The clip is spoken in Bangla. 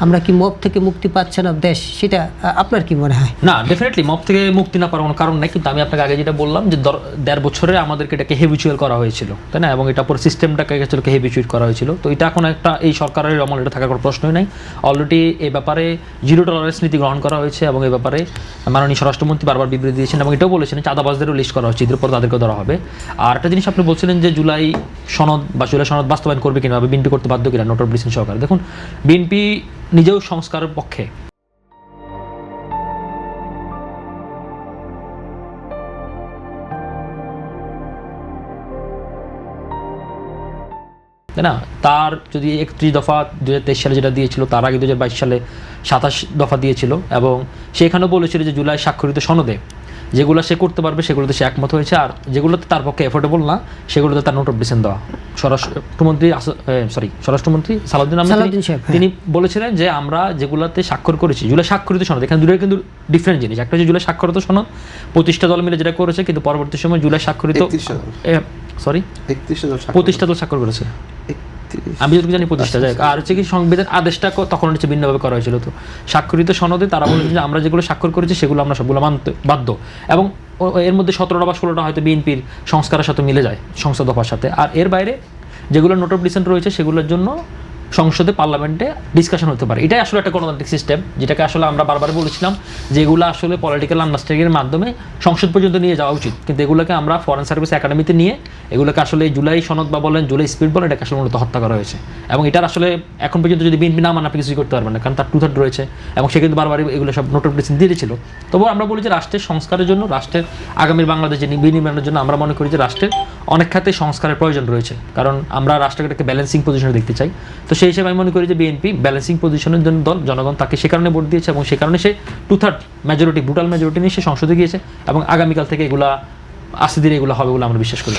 আমরা কি মব থেকে মুক্তি পাচ্ছে না দেশ, সেটা আপনার কি মনে হয়? না, ডেফিনেটলি মব থেকে মুক্তি না পাওয়ার কোনো কারণ নাই, কিন্তু আমি আপনাকে আগে যেটা বললাম যে 1.5 বছরে আমাদেরকে এটাকে হেভিচুয়াল করা হয়েছিল, তাই না, এবং এটা পুরো সিস্টেমটাকে হেভিচুয়েট করা হয়েছিল। তো এটা এখন একটা এই সরকারের আমল এটা থাকার কোনো প্রশ্নই নাই। অলরেডি এই ব্যাপারে 0 টলারেন্স নীতি গ্রহণ করা হয়েছে, এবং এই ব্যাপারে মাননীয় স্বরাষ্ট্রমন্ত্রী বারবার বিবৃতি দিয়েছেন এবং এটাও বলেছেন চাঁদাবাজদেরও লিস্ট করা হচ্ছে, এদের উপর তাদেরকে ধরা হবে। আর একটা জিনিস আপনি বলছিলেন যে জুলাই সনদ বাস্তবায়ন করবে কিনা, বিএনপি করতে বাধ্য কিনা নোট অফ ডিসেন্ট সরকার। দেখুন, বিএনপি নিজেও সংস্কারের পক্ষে, তাই না। তার যদি 31 দফা 2023 সালে যেটা দিয়েছিল, তার আগে 2022 সালে 27 দফা দিয়েছিল, এবং সেখানেও বলেছিল যে জুলাই স্বাক্ষরিত সনদে যেগুলো সে করতে পারবে সেগুলোতে সে একমত হয়েছে, আর যেগুলোতে তার পক্ষে এফোর্ডেবল না সেগুলোতে তার নোট অফ ডিসেন্ট দেওয়া। স্বরাষ্ট্রমন্ত্রী সালাউদ্দিন আহমেদ তিনি বলেছিলেন যে আমরা যেগুলোতে স্বাক্ষর করেছি জুলাই স্বাক্ষরিত সনদ, এখানে দুটোই কিন্তু ডিফারেন্ট জিনিস। একটা হচ্ছে জুলাই স্বাক্ষরিত সনদ 25টা দল মিলে যেটা করেছে, কিন্তু পরবর্তী সময় জুলাই স্বাক্ষরিত 25টা দল স্বাক্ষর করেছে, আমি যতটুকু জানি 25টা যায়। আর হচ্ছে কি সংবিধান আদেশটা তখন হচ্ছে ভিন্নভাবে করা হয়েছিল। তো স্বাক্ষরিত সনদে তারা বলেছে যে আমরা যেগুলো স্বাক্ষর করেছি সেগুলো আমরা সবগুলো মানতে বাধ্য, এবং এর মধ্যে 17টা বা 16টা হয়তো বিএনপির সংস্কারের সাথে মিলে যায়, সংসদ দফার সাথে। আর এর বাইরে যেগুলো নোট অফ ডিসেন্ট রয়েছে সেগুলোর জন্য সংসদে পার্লামেন্টে ডিসকাশন হতে পারে। এটাই আসলে একটা গণতান্ত্রিক সিস্টেম, যেটাকে আসলে আমরা বারবার বলেছিলাম যে এগুলো আসলে পলিটিক্যাল আন্ডারস্ট্যান্ডিংয়ের মাধ্যমে সংসদ পর্যন্ত নিয়ে যাওয়া উচিত, কিন্তু এগুলোকে আমরা ফরেন সার্ভিস একাডেমিতে নিয়ে এগুলোকে আসলে জুলাই সনদ বা বলেন জুলাই স্পিরিট বলেন, এটাকে আসলে মূলত হত্যা করা হয়েছে। এবং এটার আসলে এখন পর্যন্ত যদি বিএনপি না মানে আপনি কিছুই করতে পারবেন না, কারণ তার 2/3 রয়েছে, এবং সে কিন্তু বারবার এগুলো সব নোট অফ ডিসেন্ট দিয়েছিল। তবুও আমরা বলি যে রাষ্ট্রের সংস্কারের জন্য, রাষ্ট্রের আগামীর বাংলাদেশে বিনির্মাণের জন্য আমরা মনে করি যে রাষ্ট্রের অনেক খাতে সংস্কারের প্রয়োজন রয়েছে, কারণ আমরা রাষ্ট্রকে একটা ব্যালেন্সিং পজিশনে দেখতে চাই। তো সেই হিসেবে আমি মনে করি যে বিএনপি ব্যালেন্সিং পজিশনের জন্য দল, জনগণ তাকে সে কারণে ভোট দিয়েছে, এবং সে কারণে সে 2/3 মেজরিটি, ব্রুটাল মেজরিটি নিয়ে সে সংসদে গিয়েছে, এবং আগামীকাল থেকে এগুলা আস্তে ধীরে এগুলো হবে বলে আমরা বিশ্বাস করি।